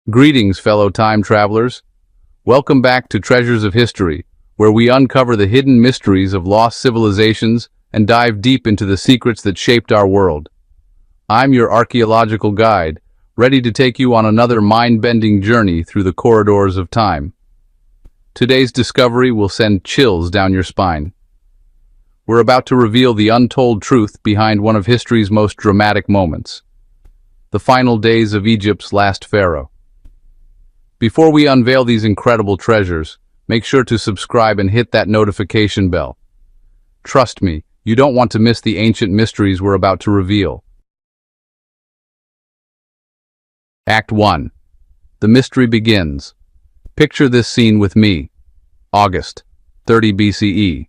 Greetings, fellow time travelers. Welcome back to Treasures of History, where we uncover the hidden mysteries of lost civilizations and dive deep into the secrets that shaped our world. I'm your archaeological guide, ready to take you on another mind-bending journey through the corridors of time. Today's discovery will send chills down your spine. We're about to reveal the untold truth behind one of history's most dramatic moments: the final days of Egypt's last pharaoh. Before we unveil these incredible treasures, make sure to subscribe and hit that notification bell. Trust me, you don't want to miss the ancient mysteries we're about to reveal. Act 1. The mystery begins. Picture this scene with me. August, 30 BCE.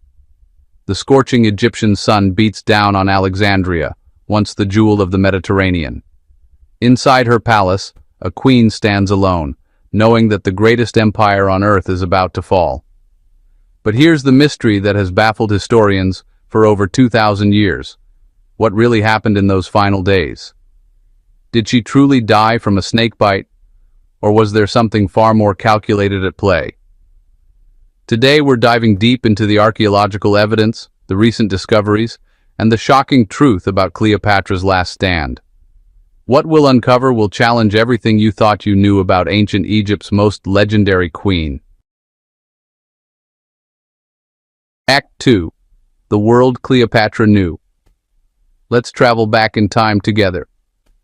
The scorching Egyptian sun beats down on Alexandria, once the jewel of the Mediterranean. Inside her palace, a queen stands alone, knowing that the greatest empire on earth is about to fall. But here's the mystery that has baffled historians for over 2,000 years. What really happened in those final days? Did she truly die from a snake bite, or was there something far more calculated at play? Today we're diving deep into the archaeological evidence, the recent discoveries, and the shocking truth about Cleopatra's last stand. What we'll uncover will challenge everything you thought you knew about ancient Egypt's most legendary queen. Act 2. The world Cleopatra knew. Let's travel back in time together.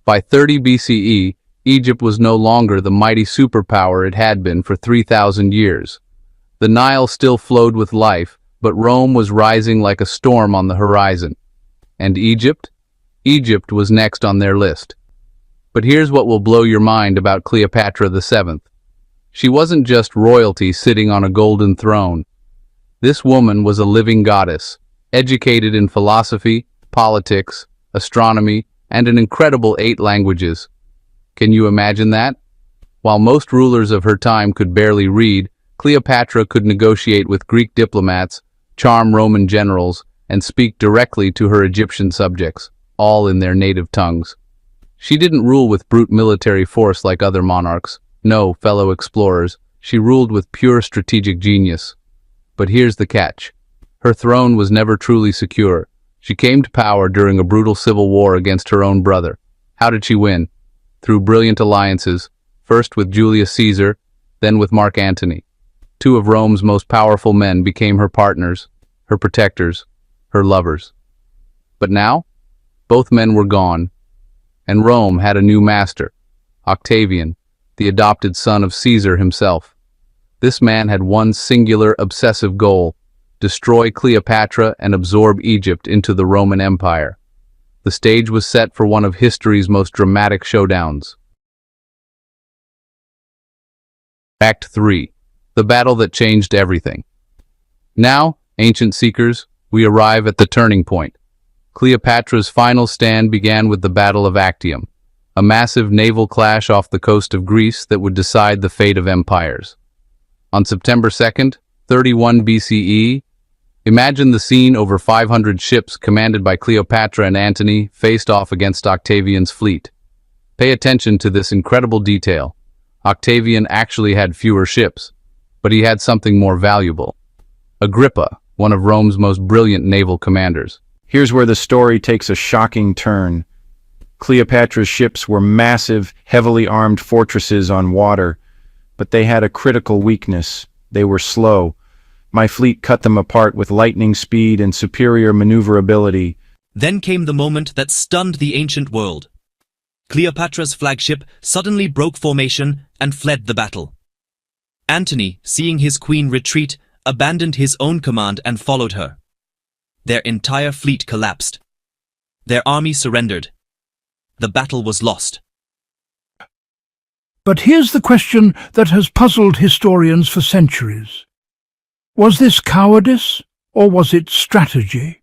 By 30 BCE, Egypt was no longer the mighty superpower it had been for 3,000 years. The Nile still flowed with life, but Rome was rising like a storm on the horizon. And Egypt? Egypt was next on their list. But here's what will blow your mind about Cleopatra VII. She wasn't just royalty sitting on a golden throne. This woman was a living goddess, educated in philosophy, politics, astronomy, and an incredible 8 languages. Can you imagine that? While most rulers of her time could barely read, Cleopatra could negotiate with Greek diplomats, charm Roman generals, and speak directly to her Egyptian subjects, all in their native tongues. She didn't rule with brute military force like other monarchs. No, fellow explorers, she ruled with pure strategic genius. But here's the catch. Her throne was never truly secure. She came to power during a brutal civil war against her own brother. How did she win? Through brilliant alliances, first with Julius Caesar, then with Mark Antony. 2 of Rome's most powerful men became her partners, her protectors, her lovers. But now, both men were gone, and Rome had a new master, Octavian, the adopted son of Caesar himself. This man had one singular obsessive goal: destroy Cleopatra and absorb Egypt into the Roman Empire. The stage was set for one of history's most dramatic showdowns. Act 3. The battle that changed everything. Now, ancient seekers, we arrive at the turning point. Cleopatra's final stand began with the Battle of Actium, a massive naval clash off the coast of Greece that would decide the fate of empires. On September 2nd, 31 BCE, imagine the scene: over 500 ships commanded by Cleopatra and Antony faced off against Octavian's fleet. Pay attention to this incredible detail. Octavian actually had fewer ships, but he had something more valuable: Agrippa, one of Rome's most brilliant naval commanders. Here's where the story takes a shocking turn. Cleopatra's ships were massive, heavily armed fortresses on water, but they had a critical weakness: they were slow. My fleet cut them apart with lightning speed and superior maneuverability. Then came the moment that stunned the ancient world. Cleopatra's flagship suddenly broke formation and fled the battle. Antony, seeing his queen retreat, abandoned his own command and followed her. Their entire fleet collapsed. Their army surrendered. The battle was lost. But here's the question that has puzzled historians for centuries. Was this cowardice, or was it strategy?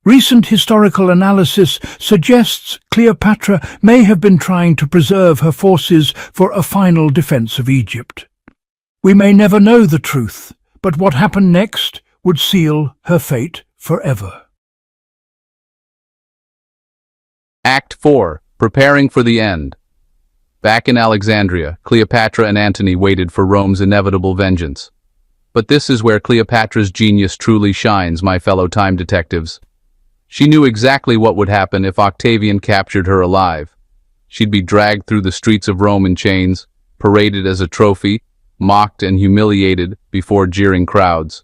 Recent historical analysis suggests Cleopatra may have been trying to preserve her forces for a final defense of Egypt. We may never know the truth, but what happened next would seal her fate forever. Act 4. Preparing for the end. Back in Alexandria, Cleopatra and Antony waited for Rome's inevitable vengeance. But this is where Cleopatra's genius truly shines, my fellow time detectives. She knew exactly what would happen if Octavian captured her alive. She'd be dragged through the streets of Rome in chains, paraded as a trophy, mocked and humiliated before jeering crowds.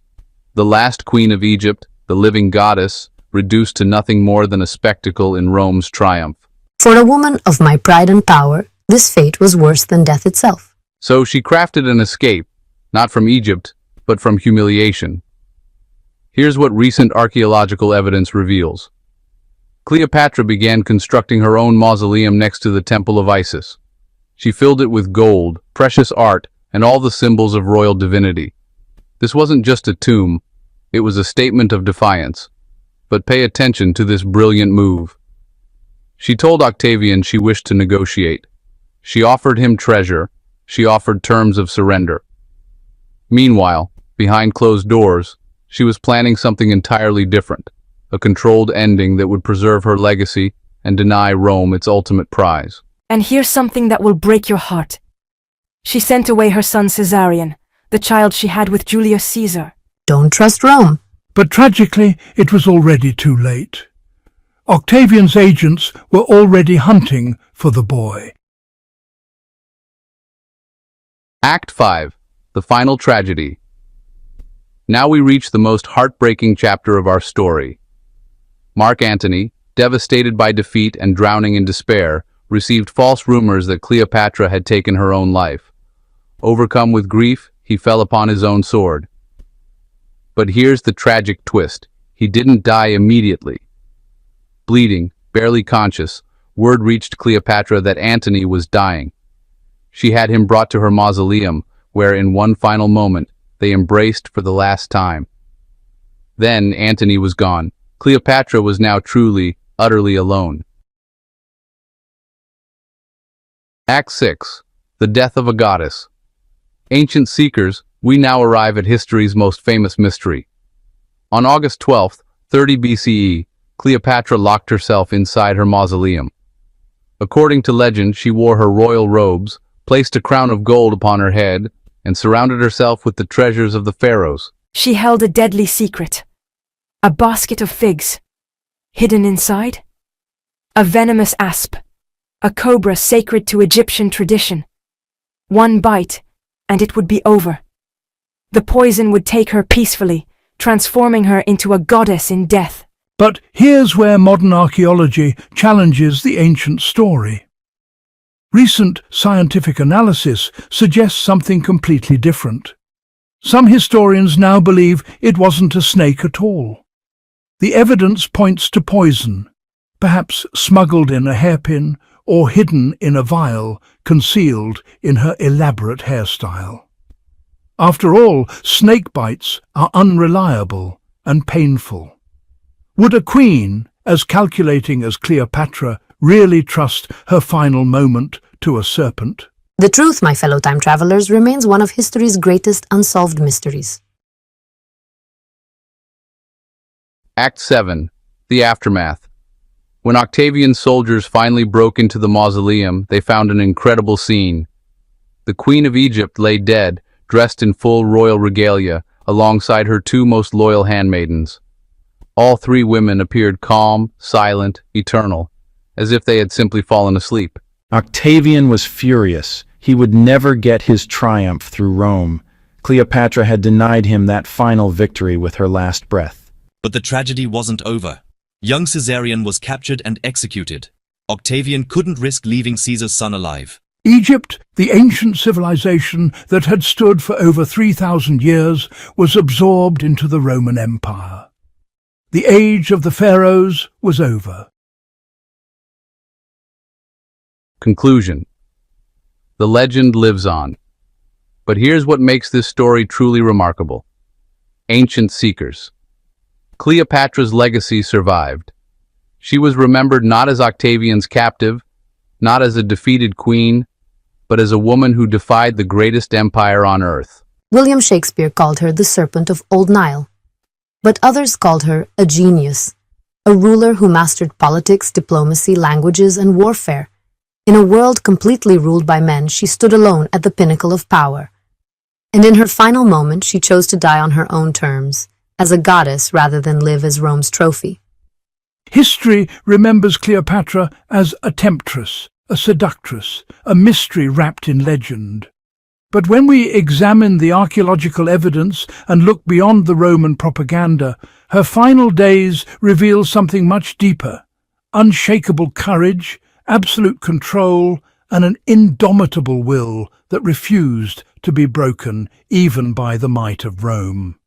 The last queen of Egypt, the living goddess, reduced to nothing more than a spectacle in Rome's triumph. For a woman of my pride and power, this fate was worse than death itself. So she crafted an escape, not from Egypt, but from humiliation. Here's what recent archaeological evidence reveals. Cleopatra began constructing her own mausoleum next to the Temple of Isis. She filled it with gold, precious art, and all the symbols of royal divinity. This wasn't just a tomb, it was a statement of defiance. But pay attention to this brilliant move. She told Octavian she wished to negotiate. She offered him treasure. She offered terms of surrender. Meanwhile, behind closed doors, she was planning something entirely different, a controlled ending that would preserve her legacy and deny Rome its ultimate prize. And here's something that will break your heart. She sent away her son Caesarion, the child she had with Julius Caesar. Don't trust Rome. But tragically, it was already too late. Octavian's agents were already hunting for the boy. Act 5. The final tragedy. Now we reach the most heartbreaking chapter of our story. Mark Antony, devastated by defeat and drowning in despair, received false rumors that Cleopatra had taken her own life. Overcome with grief, he fell upon his own sword. But here's the tragic twist. He didn't die immediately. Bleeding, barely conscious, word reached Cleopatra that Antony was dying. She had him brought to her mausoleum, where in one final moment, they embraced for the last time. Then Antony was gone. Cleopatra was now truly, utterly alone. Act 6. The death of a goddess. Ancient seekers, we now arrive at history's most famous mystery. On August 12, 30 BCE, Cleopatra locked herself inside her mausoleum. According to legend, she wore her royal robes, placed a crown of gold upon her head, and surrounded herself with the treasures of the pharaohs. She held a deadly secret. A basket of figs. Hidden inside? A venomous asp. A cobra sacred to Egyptian tradition. One bite, and it would be over. The poison would take her peacefully, transforming her into a goddess in death. But here's where modern archaeology challenges the ancient story. Recent scientific analysis suggests something completely different. Some historians now believe it wasn't a snake at all. The evidence points to poison, perhaps smuggled in a hairpin or hidden in a vial concealed in her elaborate hairstyle. After all, snake bites are unreliable and painful. Would a queen, as calculating as Cleopatra, really trust her final moment to a serpent? The truth, my fellow time travelers, remains one of history's greatest unsolved mysteries. Act 7. The aftermath. When Octavian's soldiers finally broke into the mausoleum, they found an incredible scene. The Queen of Egypt lay dead, dressed in full royal regalia, alongside her two most loyal handmaidens. All three women appeared calm, silent, eternal, as if they had simply fallen asleep. Octavian was furious. He would never get his triumph through Rome. Cleopatra had denied him that final victory with her last breath. But the tragedy wasn't over. Young Caesarion was captured and executed. Octavian couldn't risk leaving Caesar's son alive. Egypt, the ancient civilization that had stood for over 3,000 years, was absorbed into the Roman Empire. The age of the pharaohs was over. Conclusion. The legend lives on. But here's what makes this story truly remarkable. Ancient seekers. Cleopatra's legacy survived. She was remembered not as Octavian's captive, not as a defeated queen, but as a woman who defied the greatest empire on earth. William Shakespeare called her the Serpent of Old Nile. But others called her a genius, a ruler who mastered politics, diplomacy, languages, and warfare. In a world completely ruled by men, she stood alone at the pinnacle of power. And in her final moment, she chose to die on her own terms, as a goddess rather than live as Rome's trophy. History remembers Cleopatra as a temptress, a seductress, a mystery wrapped in legend. But when we examine the archaeological evidence and look beyond the Roman propaganda, her final days reveal something much deeper: unshakable courage, absolute control, and an indomitable will that refused to be broken even by the might of Rome.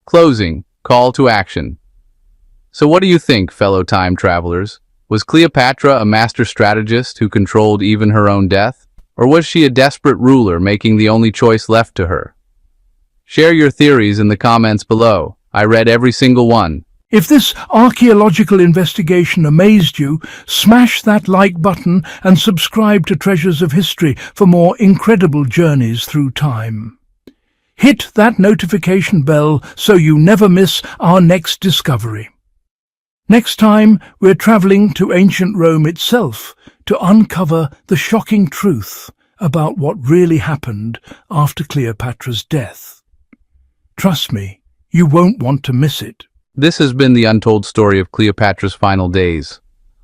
Closing. Call to action. So what do you think, fellow time travelers? Was Cleopatra a master strategist who controlled even her own death? Or was she a desperate ruler making the only choice left to her? Share your theories in the comments below. I read every single one. If this archaeological investigation amazed you, smash that like button and subscribe to Treasures of History for more incredible journeys through time. Hit that notification bell so you never miss our next discovery. Next time, we're traveling to ancient Rome itself to uncover the shocking truth about what really happened after Cleopatra's death. Trust me, you won't want to miss it. This has been the untold story of Cleopatra's final days.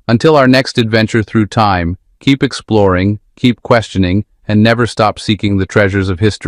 Until our next adventure through time, keep exploring, keep questioning, and never stop seeking the treasures of history.